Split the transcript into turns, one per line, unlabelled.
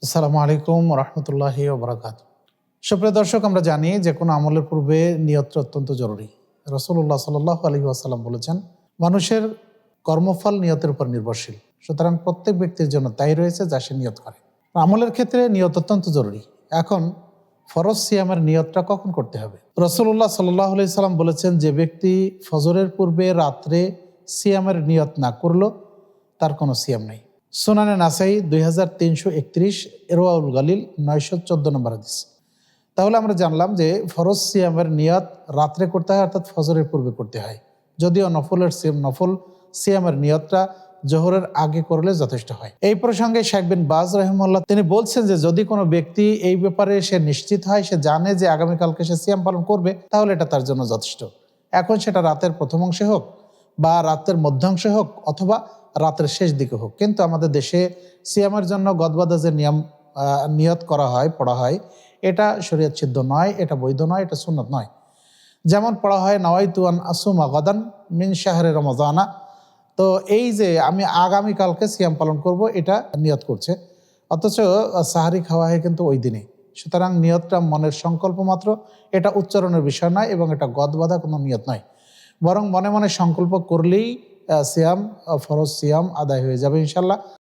আসসালামু আলাইকুম রহমতুল্লাহি ওবরাকাত। সুপ্রিয় দর্শক, আমরা জানি যে কোনো আমলের পূর্বে নিয়তটা অত্যন্ত জরুরি। রাসূলুল্লাহ সাল্লাল্লাহু আলাইহি ওয়াসাল্লাম বলেছেন, মানুষের কর্মফল নিয়তের উপর নির্ভরশীল। সুতরাং প্রত্যেক ব্যক্তির জন্য তাই রয়েছে যা সে নিয়ত করে। আমলের ক্ষেত্রে নিয়ত অত্যন্ত জরুরি। এখন ফরজ সিয়ামের নিয়তটা কখন করতে হবে? রাসূলুল্লাহ সাল্লাল্লাহু আলাইহি সাল্লাম বলেছেন, যে ব্যক্তি ফজরের পূর্বে রাত্রে সিয়ামের নিয়ত না করলো তার কোনো সিয়াম নেই। সুনানে নাসাই 2331, ইরওয়াউল গালিল 914 নম্বর হাদিস। তাহলে আমরা জানলাম যে ফরজ সিয়ামের নিয়ত রাত্রে করতে হয়, অর্থাৎ ফজরের পূর্বে করতে হয়। যদিও নফল সিয়ামের নিয়তটা জোহরের আগে করলে যথেষ্ট হয়। এই প্রসঙ্গে শেখ বিন বাজ রাহিমাহুল্লাহ তিনি বলছেন যে যদি কোনো ব্যক্তি এই ব্যাপারে সে নিশ্চিত হয়, সে জানে যে আগামীকালকে সে সিয়াম পালন করবে, তাহলে এটা তার জন্য যথেষ্ট। এখন সেটা রাতের প্রথম অংশে হোক বা রাতের মধ্যাংশে হোক অথবা রাতের শেষ দিকে হোক। কিন্তু আমাদের দেশে সিয়ামের জন্য গদবাদা যে নিয়ত করা হয়, পড়া হয়, এটা শরীয়ত সিদ্ধ নয়, এটা বৈধ নয়, এটা সুন্নত নয়। যেমন পড়া হয় নাওয়াইতু আন আসুমা গাদান মিন শাহরে রমাজানা, তো এই যে আমি আগামীকালকে সিয়াম পালন করব, এটা নিয়ত করছে, অথচ সাহারি খাওয়া হয় কিন্তু ওই দিনে। সুতরাং নিয়তটা মনের সংকল্প মাত্র, এটা উচ্চারণের বিষয় নয় এবং এটা গদবাধা কোনো নিয়ত নয়। বরং মনে মনে সংকল্প করলেই ফরজ সিয়াম আদায় হয়ে যাবে ইনশাল্লাহ।